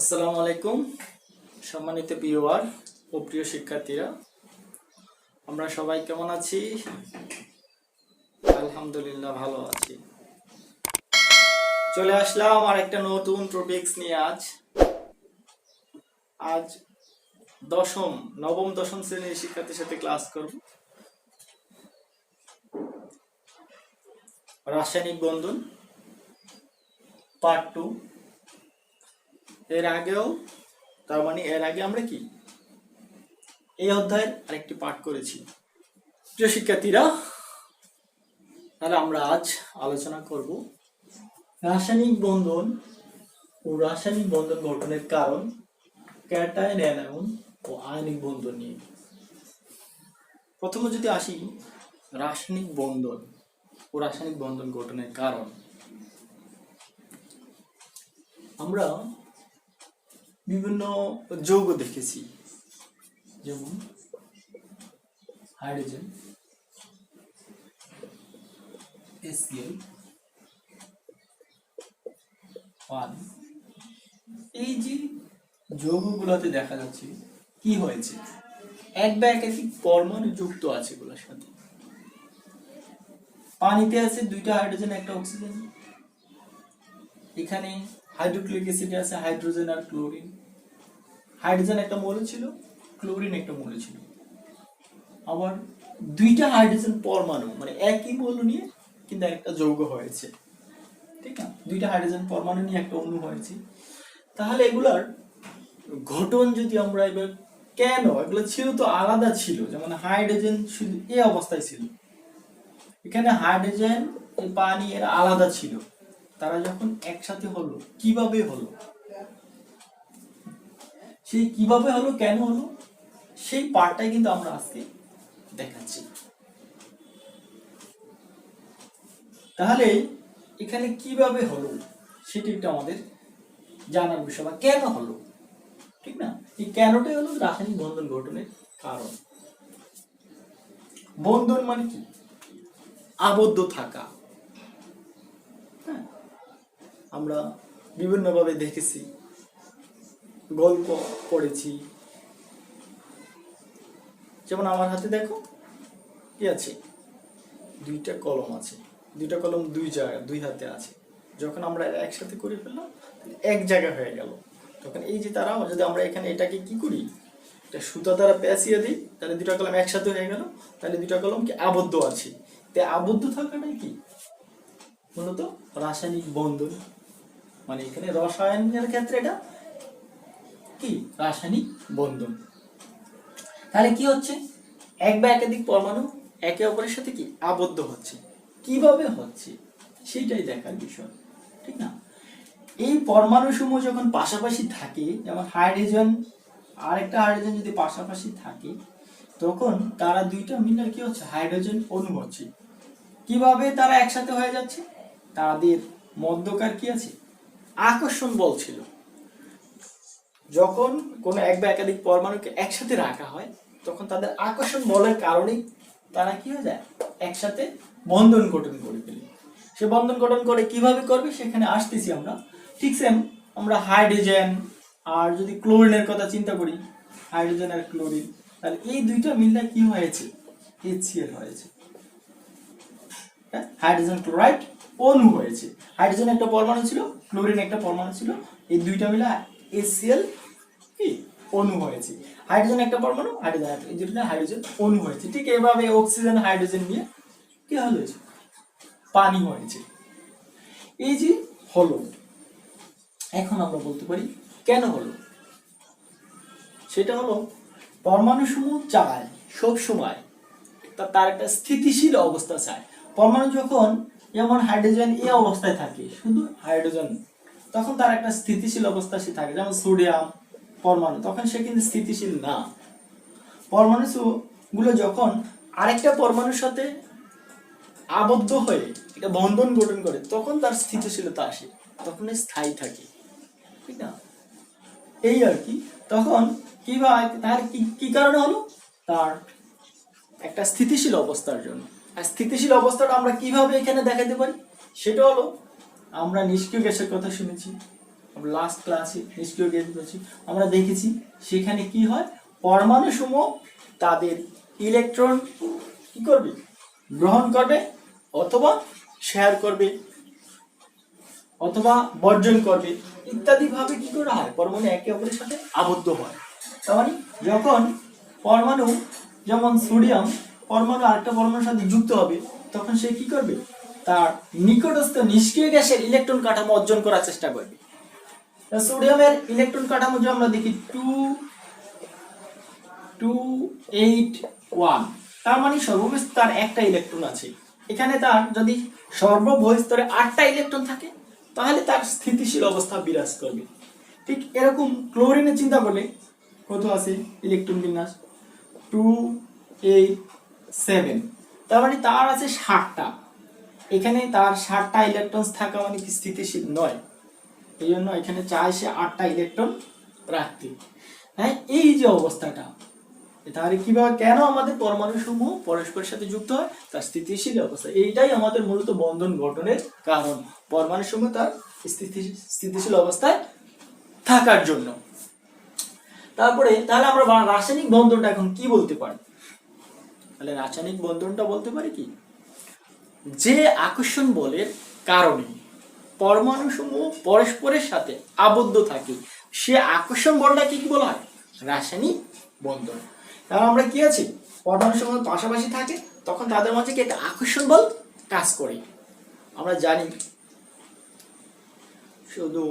আসসালামু আলাইকুম সম্মানিত ভিউয়ার ও প্রিয় শিক্ষার্থীরা, আমরা সবাই কেমন আছি? আলহামদুলিল্লাহ ভালো আছি। চলে আসলাম আর একটা নতুন টপিকস নিয়ে। আজ নবম দশম শ্রেণীর শিক্ষার্থীর সাথে ক্লাস করব। রাসায়নিক বন্ধন পার্ট 2। এর আগে আমরা কি এই অধ্যায়ের আরেকটি পাঠ করেছি। প্রিয় শিক্ষার্থীরা, তাহলে আমরা আজ আলোচনা করব রাসায়নিক বন্ধন ও রাসায়নিক বন্ধন গঠনের কারণ, ক্যাটায়ন অ্যানায়ন ও আয়নিক বন্ধন নিয়ে। প্রথমে যদি আসি রাসায়নিক বন্ধন ও রাসায়নিক বন্ধন গঠনের কারণ, আমরা বিভিন্ন যৌগ দেখেছি, যেমন হাইড্রোজেন, HCl, পানি। এই যে যৌগগুলোতে দেখা যাচ্ছে কি হয়েছে, এক বা একাধিক পরমাণু যুক্ত আছে এগুলোর সাথে। পানিতে আছে দুইটা হাইড্রোজেন একটা অক্সিজেন, এখানে হাইড্রোক্লোরিক অ্যাসিডে আছে হাইড্রোজেন আর ক্লোরিন। হাইড্রোজেন একটা মৌল ছিল, ক্লোরিন একটা মৌল ছিল। আবার দুইটা হাইড্রোজেন পরমাণু মানে একই মৌল নিয়ে কিন্তু একটা যৌগ হয়েছে, ঠিক না? দুইটা হাইড্রোজেন পরমাণু নিয়ে একটা অণু হয়েছে। তাহলে এগুলার গঠন যদি আমরা এবার কেন, এগুলো ছিল তো আলাদা ছিল, যেমন হাইড্রোজেন শুধু এই অবস্থায় ছিল, এখানে হাইড্রোজেন পানি এরা আলাদা ছিল। তারা যখন একসাথে হলো কিভাবে হলো, সেই কিভাবে হলো, কেন হলো, সেই পার্টটাই কিন্তু আমরা আজকে দেখাচ্ছি। তাহলে এখানে কিভাবে হলো সেটি একটু আমাদের জানার বিষয়, বা কেন হলো, ঠিক না? এই কেনটাই হলো রাসায়নিক বন্ধন গঠনের কারণ। বন্ধন মানে কি? আবদ্ধ থাকা। হ্যাঁ, আমরা বিভিন্নভাবে দেখেছি, গল্প পড়েছি। যেমন আমার হাতে দেখো কি আছে, দুইটা কলম আছে, দুইটা কলম দুই হাতে আছে। যখন আমরা একসাথে করে ফেললাম এক জায়গা হয়ে গেল, তখন এই যে তারা যদি আমরা এখানে এটাকে কি করি, এটা সুতা দ্বারা পেঁচিয়ে দিই, তাহলে দুইটা কলম একসাথে হয়ে গেল। তাহলে দুইটা কলম কি আবদ্ধ আছে, তাই আবদ্ধ থাকাটাই কি মূলত রাসায়নিক বন্ধন। মানে এখানে রসায়নের ক্ষেত্রে এটা কি রাসায়নিক বন্ধন। তাহলে কি হচ্ছে, এক বা একাধিক পরমাণু একে অপরের সাথে কি আবদ্ধ হচ্ছে, কিভাবে হচ্ছে সেইটাই দেখার বিষয়, ঠিক না? এই পরমাণু সমূহ যখন পাশাপাশি থাকে, যেমন হাইড্রোজেন আর একটা হাইড্রোজেন যদি পাশাপাশি থাকে, তখন তারা দুইটা মিলে কি হচ্ছে, হাইড্রোজেন অণু হচ্ছে। কিভাবে তারা একসাথে হয়ে যাচ্ছে, তাদের মধ্যকার কি আছে, আকর্ষণ বল ছিল। যখন কোনো এক বা একাধিক পরমাণুকে একসাথে রাখা হয়, তখন তাদের আকর্ষণ বলের কারণেই তারা কি হয়ে যায়, একসাথে বন্ধন গঠন করে ফেলে। সে বন্ধন গঠন করে কিভাবে করবে সেখানে আসতেছি আমরা। ঠিক সেম আমরা হাইড্রোজেন আর যদি ক্লোরিনের কথা চিন্তা করি, হাইড্রোজেন আর ক্লোরিন, তাহলে এই দুইটা মিলে কি হয়েছে, HCl হয়েছে। হাইড্রোজেন ক্লোরাইড অণু হয়েছে। হাইড্রোজেন একটা পরমাণু ছিল, ক্লোরিন একটা পরমাণু ছিল, এই দুইটা মিলে HCl কি অণু হয়েছে। হাইড্রোজেন একটা পরমাণু, হাইড্রোজেন এই দুটো হাইড্রোজেন অণু হয়েছে। ঠিক এভাবে অক্সিজেন হাইড্রোজেন নিয়ে কি হয়েছে, পানি হয়েছে। এই যে হলো, এখন আমরা বলতে পারি কেন হলো। সেটা হলো পরমাণু সমূহ চায় সব সময় তার একটা স্থিতিশীল অবস্থা চায়। পরমাণু যখন, যেমন হাইড্রোজেন এই অবস্থায় থাকে, শুধু হাইড্রোজেন, তখন তার একটা স্থিতিশীল অবস্থা সে থাকে। যেমন সোডিয়াম পরমাণু, তখন সে কিন্তু স্থিতিশীল না। পরমাণু গুলো যখন আরেকটা পরমাণুর সাথে আবদ্ধ হয়ে এটা বন্ধন গঠন করে, তখন তার স্থিতিশীলতা আসে, তখন স্থায়ী থাকে, ঠিক না? এই আর কি। তখন কিভাবে, তার কি কারণে হলো, তার একটা স্থিতিশীল অবস্থার জন্য। আর স্থিতিশীল অবস্থাটা আমরা কিভাবে এখানে দেখাতে পারি, সেটা হলো আমরা নিষ্ক্রিয় গ্যাসের কথা শুনেছি, লাস্ট ক্লাসে নিষ্ক্রিয় গ্যাস বলছি, আমরা দেখেছি সেখানে কি হয়, পরমাণু সমূহ তাদের ইলেকট্রন কি করবে, গ্রহণ করবে অথবা শেয়ার করবে অথবা বর্জন করবে ইত্যাদি ভাবে কি করা হয়, পরমাণু একে অপরের সাথে আবদ্ধ হয়। তার মানে যখন পরমাণু, যেমন সোডিয়াম পরমাণু আরেকটা পরমাণুর সাথে যুক্ত হবে, তখন সে কি করবে, তার নিকটস্থ নিষ্ক্রিয় গ্যাসের ইলেকট্রন কাঠামো অর্জন করার চেষ্টা করবে। সোডিয়ামের ইলেকট্রন কাঠামো যে আমরা দেখি 281, তার মানে সর্ববহিঃ তার একটা ইলেকট্রন আছে। এখানে তার যদি সর্ববহিঃ স্তরে 8টা ইলেকট্রন থাকে তাহলে তার স্থিতিশীল অবস্থা বিরাজ করবে। ঠিক এরকম ক্লোরিনের চিন্তা করলে কত আছে ইলেকট্রন বিন্যাস 287, তার মানে তার আছে 60টা। এখানে তার 60টা ইলেকট্রন থাকা মানে কি স্থিতিশীল নয়, এই জন্য এখানে চাই সে 8টা ইলেকট্রন রাখতে। হ্যাঁ, এই যে অবস্থাটা, তাহলে কিভাবে, কেন আমাদের পরমাণু সমূহ পরস্পরের সাথে যুক্ত হয়, তার স্থিতিশীল অবস্থা, এইটাই আমাদের মূলত বন্ধন গঠনের কারণ, পরমাণু সমূহ তার স্থিতিশীল অবস্থায় থাকার জন্য। তারপরে তাহলে আমরা রাসায়নিক বন্ধনটা এখন কি বলতে পারি, তাহলে রাসায়নিক বন্ধনটা বলতে পারি কি, যে আকর্ষণ বলের কারণে পরমাণু সমূহ পরস্পরের সাথে আবদ্ধ থাকে, সে আকর্ষণ বলটাকে কি বলা হয়, রাসায়নিক বন্ধন। তাহলে আমরা কি আছি, পরমাণু সমূহ পাশাপাশি থাকে তখন তাদের মাঝে কি একটা আকর্ষণ বল কাজ করে। আমরা জানি শুধু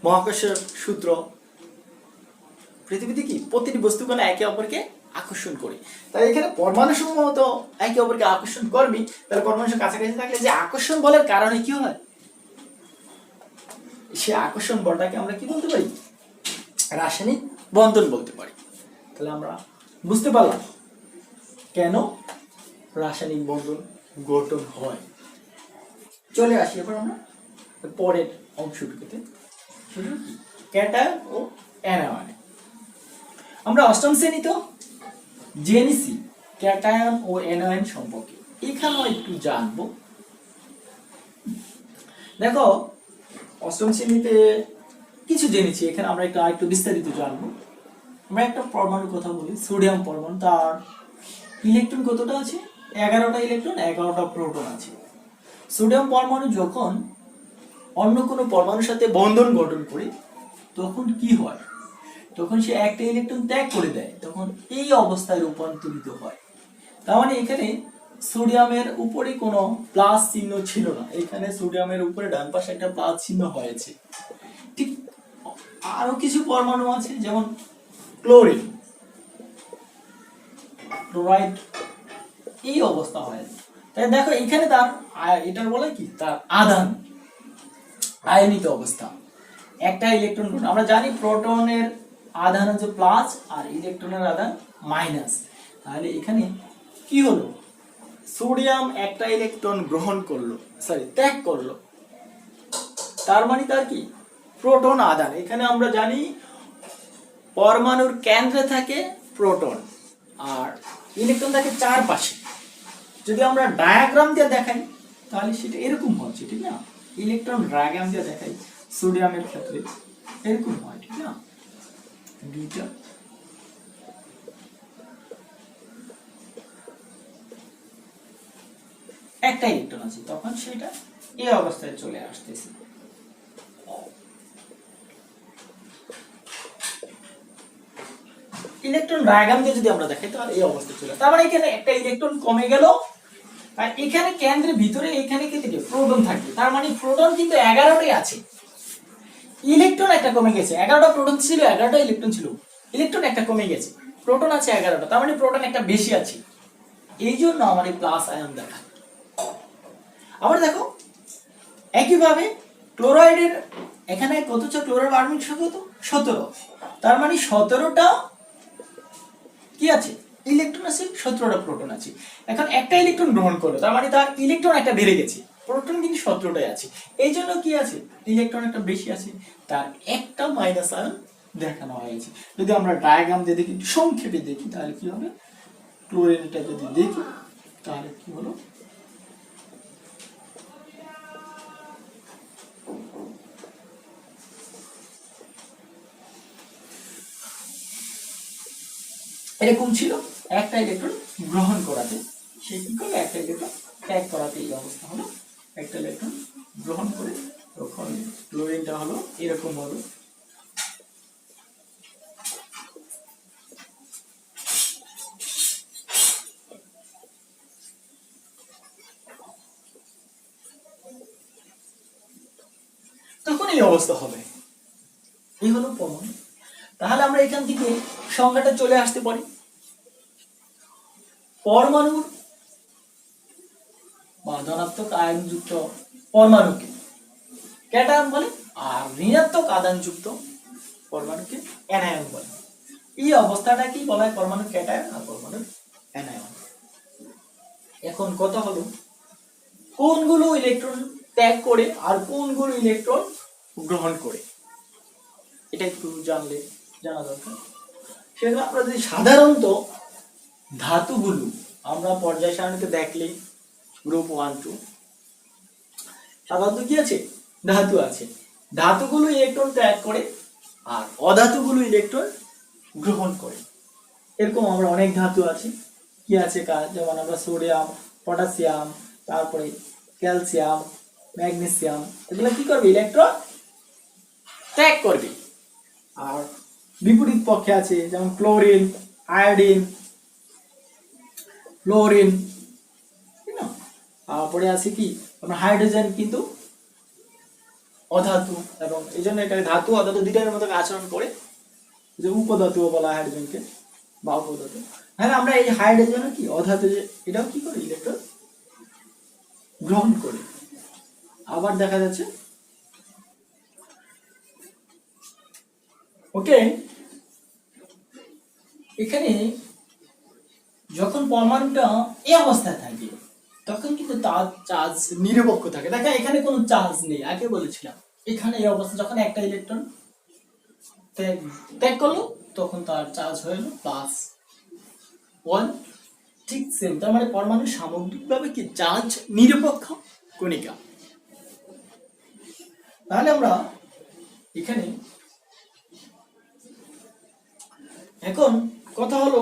মহাকর্ষের সূত্র, পৃথিবীতে কি প্রতিটি বস্তুকণা একে অপরকে আকর্ষণ করে, তাই এখানে পরমাণু সমূহ তো একে অপরকে আকর্ষণ করবে, তাহলে পরমাণু কাছাকাছি থাকলে যে আকর্ষণ বলের কারণে কি হয়, সে আকর্ষণ বলটাকে আমরা কি বলতে পারি, রাসায়নিক বন্ধন বলতে পারি। তাহলে আমরা বুঝতে পারলাম কেন রাসায়নিক বন্ধন গঠন হয়। চলে আসি এবার আমরা পরের অংশটুকুতে, ক্যাটায়ন ও অ্যানায়ন। আমরা অষ্টম শ্রেণীতে জেনেছি ক্যাটায়ন ও অ্যানায়ন সম্পর্কে, এখানেও একটু জানবো। দেখো অষ্টম শ্রেণীতে কিছু জেনেছি, এখানে আমরা একটু বিস্তারিত জানবো। আমরা একটা পরমাণুর কথা বলি, সোডিয়াম পরমাণু, তার ইলেকট্রন কতটা আছে, 11টা ইলেকট্রন, 11টা প্রোটন আছে। সোডিয়াম পরমাণু যখন অন্য কোনো পরমাণুর সাথে বন্ধন গঠন করে তখন কি হয়, তখন সে একটা ইলেকট্রন ত্যাগ করে দেয়, তখন এই অবস্থায় রূপান্তরিত হয়। তার মানে এখানে সোডিয়ামের উপরে কোনো প্লাস চিহ্ন ছিল না, এখানে সোডিয়ামের উপরে ডান পাশে একটা প্লাস চিহ্ন হয়েছে। ঠিক আরো কিছু পরমাণু আছে, যেমন ক্লোরিন, ক্লোরাইড, এই অবস্থা হয়েছে। তাই দেখো এখানে তার এটার বলে কি, তার আধান আয়নিত অবস্থা, একটা ইলেকট্রন, আমরা জানি প্রোটনের আধান হচ্ছে প্লাস আর ইলেকট্রনের আধান মাইনাস। তাহলে এখানে কি হলো, সোডিয়াম একটা ইলেকট্রন গ্রহণ করলো, ত্যাগ করলো, তার মানে তার কি প্রোটন আধান। এখানে আমরা জানি পরমাণুর কেন্দ্রে থাকে প্রোটন আর ইলেকট্রন থাকে চারপাশে। যদি আমরা ডায়াগ্রাম দিয়ে দেখাই তাহলে সেটা এরকম হচ্ছে, ঠিক না, ইলেকট্রন ডায়াগ্রাম দিয়ে দেখাই সোডিয়ামের ক্ষেত্রে এরকম হয়, ঠিক না, দুইটা একটা ইলেকট্রন আছে, তখন সেটা এই অবস্থায় চলে আসতেছে। ইলেকট্রন ডায়াগ্রাম দিয়ে যদি আমরা দেখাই তাহলে এই অবস্থায় চলে, তার মানে এখানে একটা ইলেকট্রন কমে গেল, আর এখানে কেন্দ্রের ভিতরে এখানে কিন্তু প্রোটন থাকবে, তার মানে প্রোটন কিন্তু 11টাই আছে, ইলেকট্রন একটা কমে গেছে। 11টা প্রোটন ছিল, 11টা ইলেকট্রন ছিল, ইলেকট্রন একটা কমে গেছে, প্রোটন আছে 11টা, তার মানে প্রোটন একটা বেশি আছে, এই জন্য আমার এই প্লাস আয়ন দেখা। আবার দেখো একইভাবে ক্লোরাইডের এখানে কত হচ্ছে, ক্লোরাইড পারমাণবিক সংখ্যা কত, 17, তার মানে 17টা কি আছে, ইলেকট্রন আছে, 17টা প্রোটন আছে। এখন একটা ইলেকট্রন গ্রহণ করলো, তার মানে তার ইলেকট্রন একটা বেড়ে গেছে, প্রোটন কিন্তু 17টাই আছে, এই জন্য কি আছে, ইলেকট্রন একটা বেশি আছে, তার একটা মাইনাস আয়ন দেখানো হয়েছে। যদি আমরা ডায়াগ্রাম দিয়ে দেখি, সংক্ষেপে দেখি, তাহলে কি হবে, ক্লোরিনটা যদি দেখি তাহলে কি হলো, এরকম ছিল, একটা ইলেকট্রন গ্রহণ করাতে সে কি করলো, একটা ইলেকট্রন ত্যাগ করাতে এই অবস্থা হলো, একটা ইলেকট্রন গ্রহণ করে তখন ক্লোরিনটা হলো এরকম হলো। তখন এই অবস্থা হবে, এই হলো পরমাণু। তাহলে আমরা এখান থেকে সংজ্ঞাটা চলে আসতে পারি, পরমাণুর বা ধনাত্মক আয়নযুক্ত পরমাণুকে ক্যাটায়ন বলে, আর ঋণাত্মক আধানযুক্ত পরমাণুকে অ্যানায়ন বলে। এই অবস্থাটা কি বলা হয়, পরমাণুর ক্যাটায়ন আর পরমাণুর অ্যানায়ন। এখন কথা হলো কোনগুলো ইলেকট্রন ত্যাগ করে আর কোনগুলো ইলেকট্রন গ্রহণ করে, এটা একটু জানা দরকার। সেজন্য আমরা যদি সাধারণত ধাতুগুলো আমরা পর্যায় সারণীতে দেখলে গ্রুপ 1 2 সাধারণত কি আছে, ধাতু আছে, ধাতুগুলো ইলেকট্রন ত্যাগ করে আর অধাতুগুলো ইলেকট্রন গ্রহণ করে। এরকম আমরা অনেক ধাতু আছে, কি আছে কাজ, যেমন আমরা সোডিয়াম, পটাশিয়াম, তারপরে ক্যালসিয়াম, ম্যাগনেসিয়াম, এগুলো কি করবে, ইলেকট্রন ত্যাগ করবে। আর বিপরীত পক্ষে আছে যেমন ক্লোরিন, আয়োডিন, ফ্লোরিন, তারপরে আছে কি আপনার হাইড্রোজেন, কিন্তু অধাতু, এবং এই জন্য এটা ধাতু অধাতু দুইটার মতো আচরণ করে, যে উপধাতু বলা হয় হাইড্রোজেনকে বা উপধাতু। হ্যাঁ, আমরা এই হাইড্রোজেন কি অধাতু, এটাও কি করে ইলেকট্রন গ্রহণ করে। আবার দেখা যাচ্ছে ওকে, এখানে যখন পরমাণুটা এই অবস্থায় থাকে তখন কিন্তু তার চার্জ নিরপেক্ষ থাকে। দেখেন এখানে কোনো চার্জ নেই, আগে বলেছিলাম এখানে এই অবস্থা যখন একটা ইলেকট্রন ত্যাগ করলো তখন তার চার্জ হয়ে গেল +1, ঠিক সেম। তার মানে পরমাণু সামগ্রিকভাবে কি চার্জ নিরপেক্ষ কণিকা। তাহলে আমরা এখানে এখন কথা হলো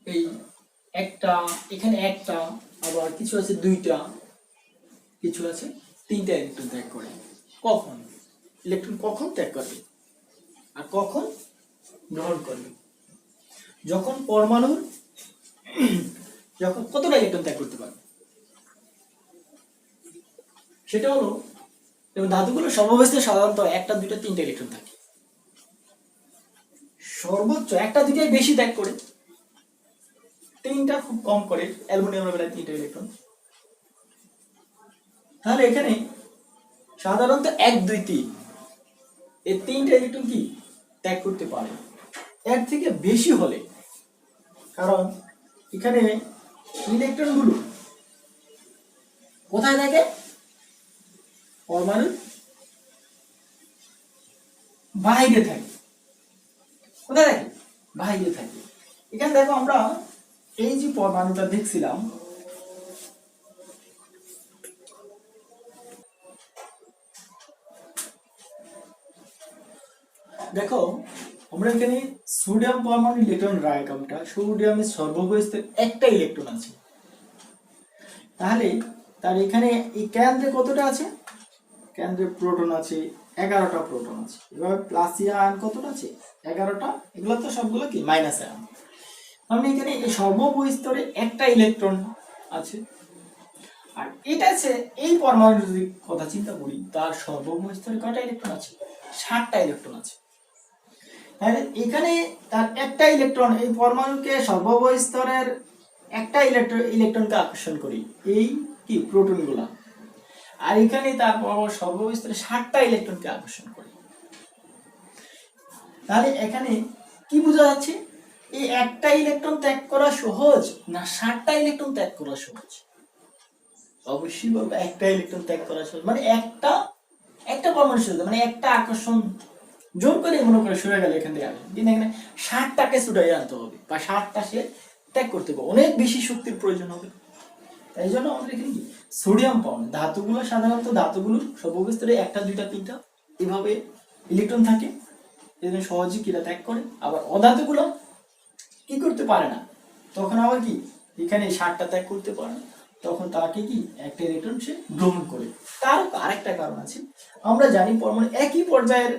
এই একটা, এখানে একটা, আবার কিছু আছে দুইটা, কিছু আছে তিনটা ইলেকট্রন ত্যাগ করে। কখন ইলেকট্রন কখন ত্যাগ করবে আর কখন গ্রহণ করবে, যখন পরমাণুর যখন কতটা ইলেকট্রন ত্যাগ করতে পারবে, সেটা হলো যেমন ধাতুগুলো সর্বাবস্থায় সাধারণত একটা, দুইটা, তিনটা ইলেকট্রন থাকে, সর্বোচ্চ একটা দুইটাই বেশি ত্যাগ করে, তিনটা খুব কম করে, অ্যালুমিনিয়ামের বেলায় 3টা ইলেকট্রন। তাহলে এখানে সাধারণত 1 2 3 এই 3টা ইলেকট্রন কি ত্যাগ করতে পারে, এর থেকে বেশি হলে, কারণ এখানে ইলেকট্রনগুলো কোথায় থাকে, পরমাণুর বাইরে থাকে। কোথায় থাকে, বাইরে থাকে। এখানে দেখো আমরা এই যে পরমাণুটা দেখছিলাম, দেখো আমরা এখানে সোডিয়াম পরমাণু ইলেকট্রন ডায়াগ্রামটা, সোডিয়ামের সর্ববস্থায় একটা ইলেকট্রন আছে, তাহলে তার এখানে এই কেন্দ্রে কতটা আছে, কেন্দ্রে প্রোটন আছে 11টা প্রোটন আছে, এবার প্লাসিয়া আয়ন কতটা আছে 11টা, এগুলো তো সবগুলো কি মাইনাস আয়ন। মানে এখানে এই সর্ববস্তরে একটা ইলেকট্রন আছে, আর এটা আছে এই পরমাণুর যদি কথা চিন্তা করি তার সর্ববস্তরে কয়টা ইলেকট্রন আছে, 7টা ইলেকট্রন আছে। তাহলে এখানে তার একটা ইলেকট্রন, এই পরমাণুকে সর্ববস্তরের একটা ইলেকট্রনকে আকর্ষণ করি, এই কি প্রোটনগুলা, আর এখানে তার সর্বস্তরে 7টা ইলেকট্রনকে আকর্ষণ করি। তাহলে এখানে কি বোঝা যাচ্ছে, এই একটা ইলেকট্রন ত্যাগ করা সহজ না 7টা ইলেকট্রন ত্যাগ করা সহজ? অবশ্যই বলবো একটা ইলেকট্রন ত্যাগ করা সহজ। মানে একটা পরমাণু সহজ, মানে একটা আকর্ষণ জোর করে মনে করে সরে গেল এখান থেকে, কিন্তু এখানে 7টাকে ছুটাই আনতে হবে বা 7টা সে ত্যাগ করতে হবে, অনেক বেশি শক্তির প্রয়োজন হবে। তাই জন্য আমাদের এখানে কি সোডিয়াম পরমাণু, ধাতুগুলো সাধারণত ধাতুগুলোর সর্বস্তরে একটা, দুইটা, তিনটা এভাবে ইলেকট্রন থাকে, এজন্য সহজে কিরা ত্যাগ করে। আবার অধাতুগুলো কি করতে পারে না, তখন আবার কি এখানে 60টা ত্যাগ করতে পারে না, তখন তাকে কি একটা ইলেকট্রন সে গ্রহণ করে। তার আরেকটা কারণ আছে, আমরা জানি পরমাণু একই পর্যায়ের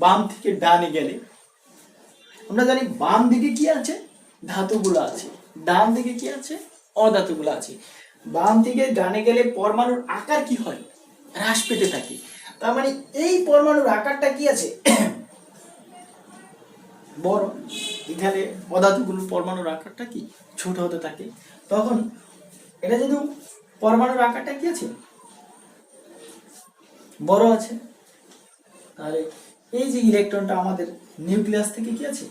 বাম থেকে ডানে গেলে আমরা জানি বাম দিকে কি আছে, ধাতুগুলো আছে, ডান দিকে কি আছে, অধাতুগুলো আছে। বাম থেকে ডানে গেলে পরমাণুর আকার কি হয়, হ্রাস পেতে থাকে। তার মানে এই পরমাণুর আকারটা কি আছে, বড়। এখানে অধাতুগুলোর পরমাণুর আকারটা কি ছোট হতে থাকে। তখন এটা যদি পরমাণুর আকারটা কি আছে, বড় আছে, তাহলে এই যে ইলেকট্রনটা আমাদের নিউক্লিয়াস থেকে কি আছে,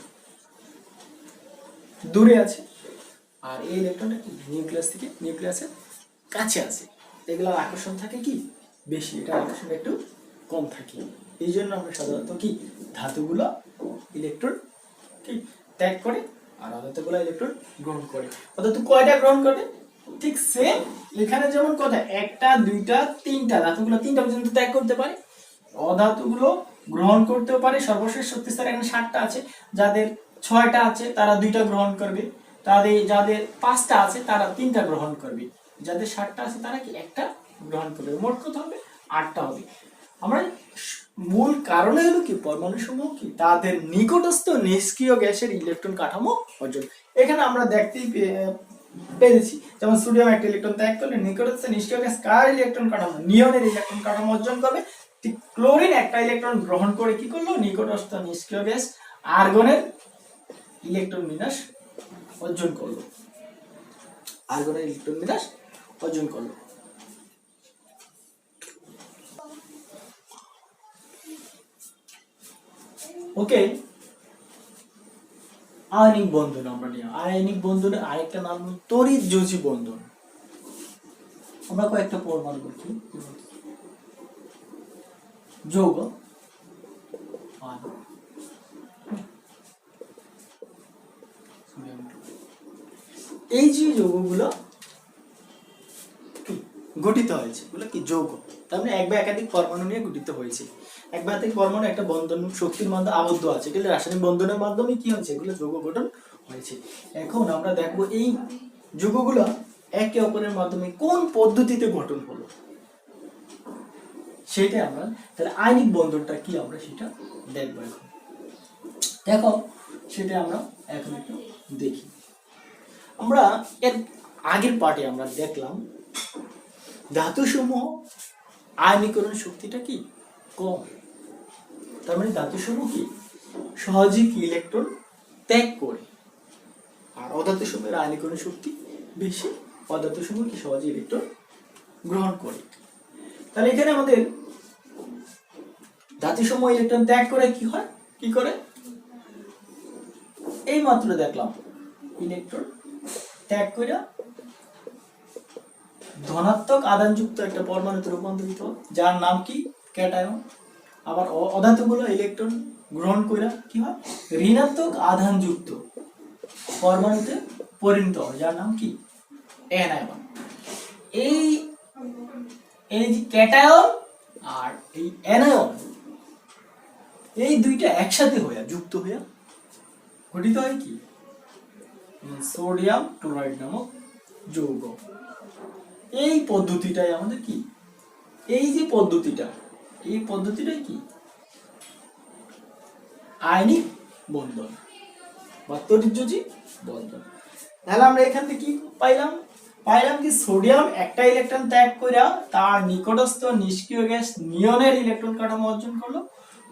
দূরে আছে, আর এই ইলেকট্রনটা কি নিউক্লিয়াস থেকে নিউক্লিয়াসের কাছে আছে। এগুলোর আকর্ষণ থাকে কি বেশি, এটা আকর্ষণ একটু কম থাকে। এই জন্য আমরা সাধারণত কি ধাতুগুলো ইলেকট্রন কি ত্যাগ করে আর অধাতুগুলো ইলেকট্রন গ্রহণ করে। অর্থাৎ কয়টা গ্রহণ করে, ঠিক সেম এখানে যেমন কয়টা, একটা দুইটা তিনটা, ধাতুগুলো তিনটা পর্যন্ত ত্যাগ করতে পারে, অধাতুগুলো গ্রহণ করতেও পারে। সর্বশেষ শক্তি স্তর এখানে 60টা আছে, যাদের 6টা আছে তারা 2টা গ্রহণ করবে, তাদের যাদের 5টা আছে তারা 3টা গ্রহণ করবে, যাদের 60টা আছে তারা কি একটা গ্রহণ করবে। মোট কত হবে, 8টা হবে। আমরা মূল কারণে হলো কি পরমাণু সমূহ কি তাদের নিকটস্থ নিষ্ক্রিয় গ্যাসের ইলেকট্রন কাঠামো অর্জন। এখানে আমরা দেখতেই পেরেছি, যেমন সোডিয়াম একটা ইলেকট্রন ত্যাগ করলে নিকটস্থ নিষ্ক্রিয় গ্যাস কার ইলেকট্রন কাঠামো, নিয়নের ইলেকট্রন কাঠামো অর্জন করবে। ঠিক ক্লোরিন একটা ইলেকট্রন গ্রহণ করে কি করলো, নিকটস্থ নিষ্ক্রিয় গ্যাস আর্গনের ইলেকট্রন বিন্যাস অর্জন করলো, আর্গনের ইলেকট্রন বিন্যাস অর্জন করলো। ওকে, আয়নিক বন্ধন আমরা নিয়ে, আয়নিক বন্ধনের আরেকটা নাম হলো তড়িৎযোজী বন্ধন। আমরা কয়েকটা পরমাণু বলছি, যৌগ, এই যে যৌগগুলো গঠিত হয়েছে এগুলো কি যৌগ, তার মানে এক বা একাধিক পরমাণু নিয়ে গঠিত হয়েছে। এক বা একাধিক পরমাণু একটা বন্ধন শক্তির মাধ্যমে আবদ্ধ আছে, এগুলো রাসায়নিক বন্ধনের মাধ্যমে কি হয়েছে, এগুলো যৌগ গঠন হয়েছে। এখন আমরা দেখবো এই যৌগগুলো একে অপরের মাধ্যমে কোন পদ্ধতিতে গঠন হলো, সেটা আমরা তাহলে আয়নিক বন্ধনটা কি আমরা সেটা দেখবো। এখন দেখো সেটা আমরা এখন একটু দেখি। আমরা এর আগের পার্টে আমরা দেখলাম ধাতুসমূহ আয়নীকরণ শক্তিটা কি কম, তার মানে ধাতুসমূহ কি সহজে কি ইলেকট্রন ত্যাগ করে, আর অধাতুসমূহের আয়নীকরণ শক্তি বেশি, অধাতুসমূহ কি সহজে ইলেকট্রন গ্রহণ করে। তাহলে এখানে আমাদের ধাতুসমূহ ইলেকট্রন ত্যাগ করে কি হয়, কি করে, এই মাত্র দেখলাম ইলেকট্রন ত্যাগ করে ধনাত্মক আধানযুক্ত একটা পরমাণুতে রূপান্তরিত হয়, যার নাম কি ক্যাটায়ন। আবার অধাতুগুলো ইলেকট্রন গ্রহণ করে কি হয়, ঋণাত্মক আধানযুক্ত পরমাণুতে পরিণত হয়, যার নাম কি অ্যানায়ন। এই এই যে ক্যাটায়ন আর এই অ্যানায়ন, এই দুইটা একসাথে হয়ে যুক্ত হয়ে গঠিত হয় কি সোডিয়াম ক্লোরাইড নামক যৌগ। এই পদ্ধতিটাই আমাদের কি, এই যে পদ্ধতিটা, এই পদ্ধতিটাই কি আয়নিক বন্ধন বা তড়িৎযোজী বন্ধন। তাহলে আমরা এখান থেকে কি পাইলাম কি সোডিয়াম একটা ইলেকট্রন ত্যাগ কইরা তার নিকটস্থ নিষ্ক্রিয় গ্যাস নিয়নের ইলেকট্রন কাঠামো অর্জন করলো।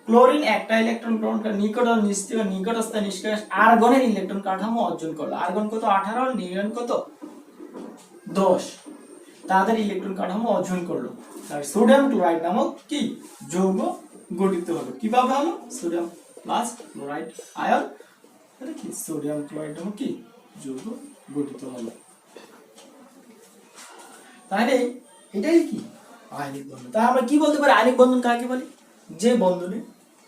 ক্লোরিন একটা ইলেকট্রন গ্রহণ করে নিকটস্থ নিষ্ক্রিয় গ্যাস আর্গনের ইলেকট্রন কাঠামো অর্জন করলো। আর্গন কত 18, নিয়ন কত 10, তাদের ইলেকট্রন কাঠামো অর্জন করলো। আর সোডিয়াম ক্লোরাইড নামক কি যৌগ গঠিত হলো। কিভাবে হলো, সোডিয়াম প্লাস ক্লোরাইড আয়ন, তাহলে কি সোডিয়াম ক্লোরাইড নামক কি যৌগ গঠিত হলো। তাহলে এটাই কি আয়নিক বন্ধন। তা আমরা কি বলতে পারি আয়নিক বন্ধন কাকে বলে, যে বন্ধনে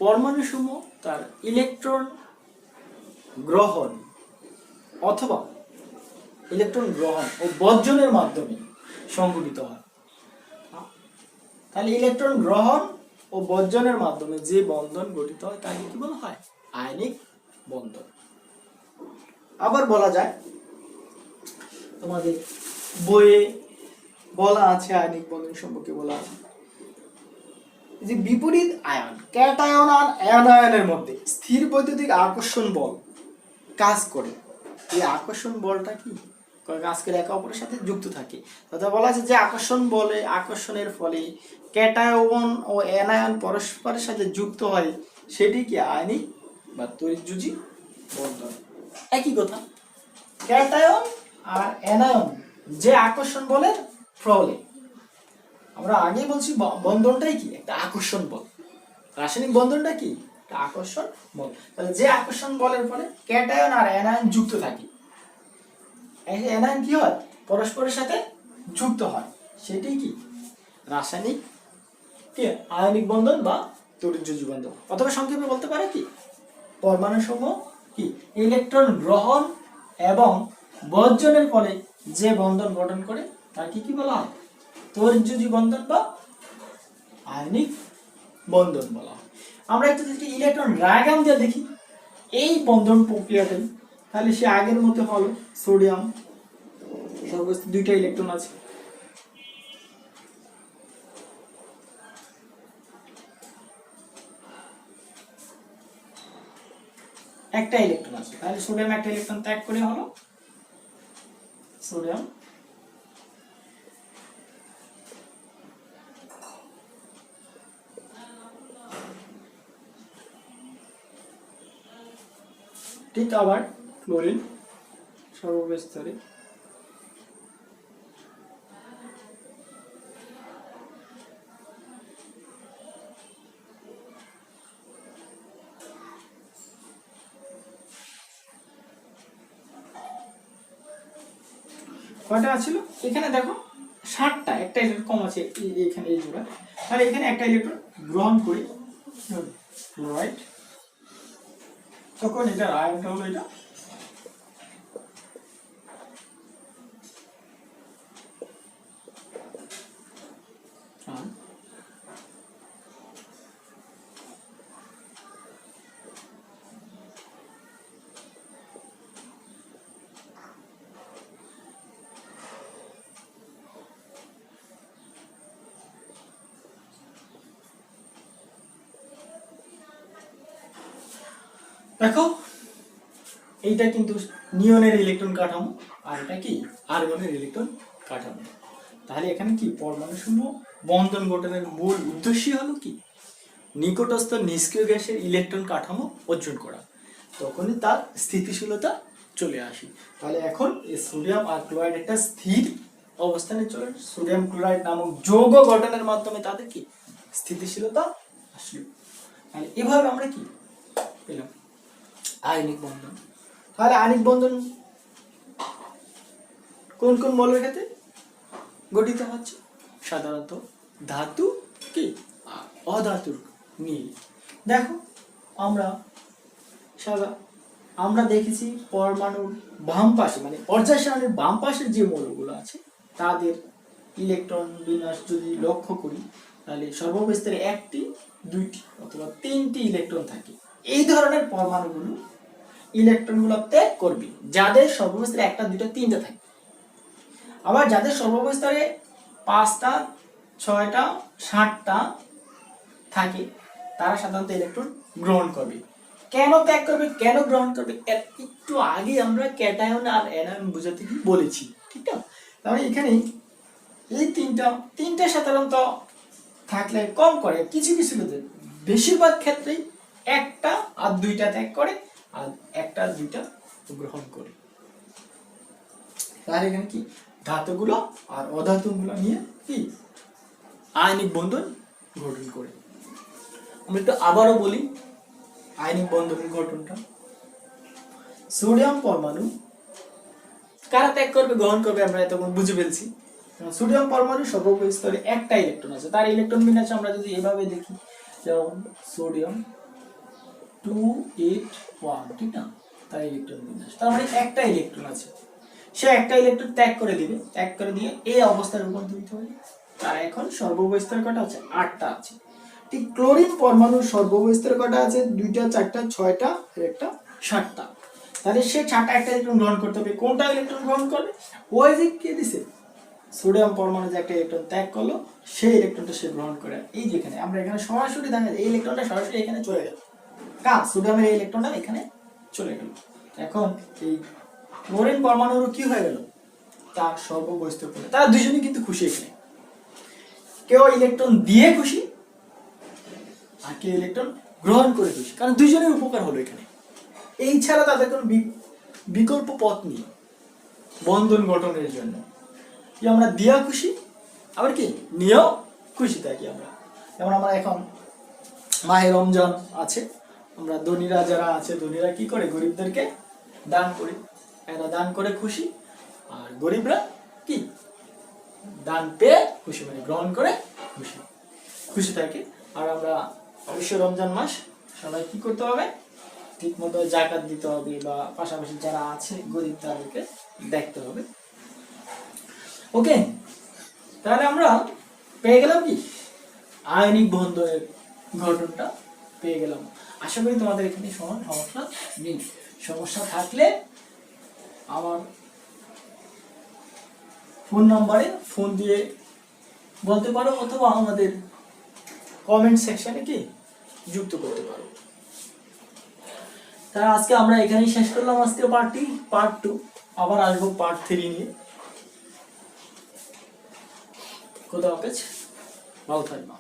পরমাণু সমূহ তার ইলেকট্রন গ্রহণ অথবা ইলেকট্রন গ্রহণ ও বর্জনের মাধ্যমে সংঘটিত হয়। তাহলে ইলেকট্রন গ্রহণ ও বর্জনের মাধ্যমে যে বন্ধন গঠিত হয় তাকে কি বলা হয়? আয়নিক বন্ধন। আবার বলা যায় তোমাদের বইয়ে বলা আছে আয়নিক বন্ধন সম্পর্কে বলা আছে যে বিপরীত আয়ন ক্যাটায়ন আর অ্যানায়নের মধ্যে স্থির বৈদ্যুতিক আকর্ষণ বল কাজ করে। এই আকর্ষণ বলটা কি কাজ করে একে অপরের সাথে যুক্ত থাকে। তথা বলা আছে যে আকর্ষণের ফলে ক্যাটায়ন ও অ্যানায়ন পরস্পরের সাথে যুক্ত হয় সেটি কি আয়নিক বা তড়িৎযোজী বন্ধন। একই কথা, ক্যাটায়ন আর অ্যানায়ন যে আকর্ষণ বলের ফলে, আমরা আগে বলছি বন্ধনটাই কি একটা আকর্ষণ বল, রাসায়নিক বন্ধনটা কি একটা আকর্ষণ বল। তাহলে যে আকর্ষণ বলের ফলে ক্যাটায়ন আর অ্যানায়ন যুক্ত থাকে, অ্যানায়ন কি হয় পরস্পরের সাথে যুক্ত হয়, সেটি কি রাসায়নিক কি আয়নিক বন্ধন বা তড়িৎযোজী বন্ধন। অথবা সংক্ষেপে বলতে পারে কি পরমাণু সমূহ কি ইলেকট্রন গ্রহণ এবং বর্জনের ফলে যে বন্ধন গঠন করে তাকে কি বলা হয়? তড়িৎযোজী বন্ধন বা আয়নিক বন্ধন বলা হয়। আমরা একটু যদি ইলেকট্রন ডায়াগ্রাম দিয়ে দেখি এই বন্ধন প্রক্রিয়াটাই, তাহলে সে আগের মতো হলো সোডিয়াম সর্বোচ্চ দুইটা ইলেকট্রন আছে, একটা ইলেকট্রন আছে, তাহলে সোডিয়াম একটা ইলেকট্রন ত্যাগ করে হলো সোডিয়াম ঠিক। আবার ক্লোরিন সর্বোচ্চ স্তরে কয়টা ছিল এখানে দেখো 60টা, একটা ইলেকট্রন কম আছে এখানে এই জোড়া, তাহলে এখানে একটা ইলেকট্রন গ্রহণ করি ক্লোরাইড, তখন এটার আয়নটা হলো এটা দেখো এইটা কিন্তু নিয়নের ইলেকট্রন কাঠামো আর এটা কি আর্গনের ইলেকট্রন কাঠামো। তাহলে এখানে কি পরমাণু সমূহ বন্ধন গঠনের মূল উদ্দেশ্যই হলো কি নিকটস্থ নিষ্ক্রিয় গ্যাসের ইলেকট্রন কাঠামো অর্জন করা, তখনই তার স্থিতিশীলতা চলে আসে। তাহলে এখন এই সোডিয়াম আর ক্লোরাইড একটা স্থির অবস্থানে চলে, সোডিয়াম ক্লোরাইড নামক যৌগ গঠনের মাধ্যমে তাদের কি স্থিতিশীলতা আসলো। তাহলে এভাবে আমরা কি পেলাম আয়নিক বন্ধন। তাহলে আয়নিক বন্ধন কোন কোন মৌলের ক্ষেত্রে গঠিত হচ্ছে? সাধারণত ধাতু কি অধাতুর মিল। দেখো আমরা দেখেছি পরমাণুর বাম পাশে মানে পর্যায় সারণীর বাম পাশের যে মৌলগুলো আছে তাদের ইলেকট্রন বিন্যাস যদি লক্ষ্য করি তাহলে সর্বস্তরে একটি, দুইটি অথবা তিনটি ইলেকট্রন থাকে। এই ধরনের পরমাণুগুলো ইলেকট্রনগুলো ত্যাগ করবে যাদের সর্বস্তরে একটা, দুইটা, তিনটা থাকে। আবার যাদের সর্বস্তরে 5টা, 6টা, 7টা থাকে তারা সাধারণত ইলেকট্রন গ্রহণ করবে। কেন ত্যাগ করবে, কেন গ্রহণ করবে, একটু আগে আমরা ক্যাটায়ন আর অ্যানায়ন বোঝাতে কি বলেছি, ঠিক না? তাহলে এখানে এই তিনটা সাধারণত থাকলে কম করে, কিছু কিছু বেশিরভাগ ক্ষেত্রেই একটা আর দুইটা ত্যাগ করে আর একটা দুইটা গ্রহণ করে। তাহলে এখানে কি ধাতুগুলো আর অধাতুগুলো নিয়ে কি আয়নিক বন্ধন গঠন করে। আমি একটু আবারও বলি আয়নিক বন্ধনের গঠনটা। সোডিয়াম পরমাণু কারা ত্যাগ করবে, গ্রহণ করবে আমরা এতক্ষণ বুঝে ফেলছি। সোডিয়াম পরমাণু সর্বস্তরে একটা ইলেকট্রন আছে, তার ইলেকট্রন বিন্যাস আমরা যদি এভাবে দেখি যেমন সোডিয়াম 281, ঠিক না? তার ইলেকট্রন বিন্যাস, তার মানে একটা ইলেকট্রন আছে, সে একটা ইলেকট্রন ত্যাগ করে দিবে, ত্যাগ করে দিয়ে এই অবস্থায় রূপান্তরিত হবে। তার এখন সর্বস্তর কটা আছে? 8টা আছে। একটি ক্লোরিন পরমাণুর সর্ববহিস্তরে কটা আছে? 2টা 4টা 6টা আর একটা 7টা। তাহলে সে 4টা একটা ইলেকট্রন গ্রহণ করতে হবে। কোনটা ইলেকট্রন গ্রহণ করবে? ওই যে কে দিছে সোডিয়াম পরমাণু যে একটা ইলেকট্রন ত্যাগ করলো সেই ইলেকট্রনটা সে গ্রহণ করে। এই যেখানে আমরা এখানে সরাসরি দেখা যায় এই ইলেকট্রনটা সরাসরি এখানে চলে গেল। সোডিয়ামের এই ইলেকট্রনটা এখানে চলে গেল। এখন এই ক্লোরিন পরমাণুর কি হয়ে গেল? তার সর্ববহিস্তর করে তারা দুজনেই কিন্তু খুশি। এখানে কেউ ইলেকট্রন দিয়ে খুশি আর কেউ ইলেকট্রন গ্রহণ করে খুশি, কারণ দুজনের উপকার হলো এখানে। এই ছাড়া তাদের কোনো বিকল্প পথ নেই বন্ধন গঠনের জন্য। কি আমরা দিয়া খুশি, আবার কি নিয়েও খুশি থাকি আমরা। যেমন আমরা এখন মাহে রমজান আছে, আমরা ধনীরা যারা আছে ধনীরা কি করে? গরিবদেরকে দান করি। এরা দান করে খুশি, আর গরিবরা কি দান পেয়ে খুশি, মানে গ্রহণ করে খুশি খুশি থাকে। আর আমরা অবশ্যই রমজান মাস সবাই কি করতে হবে? ঠিক মতো জাকাত দিতে হবে, বা পাশাপাশি যারা আছে গরিব তাদেরকে দেখতে হবে। ওকে, তাহলে আমরা পেয়ে গেলাম কি আয়নিক বন্ধনের গঠনটা পেয়ে গেলাম। আশা করি তোমাদের এখানে সমস্যা নেই। সমস্যা থাকলে আমার ফোন নম্বরে ফোন দিয়ে বলতে পারো, অথবা আমাদের কমেন্ট সেকশনে কি যুক্ত করতে পারো। তা আজকে আমরা এখানেই শেষ করলাম আজকে পার্ট 2। আবার আসবো পার্ট 3 নিয়ে। খোদা হাফেজ, ভালো থাকবা।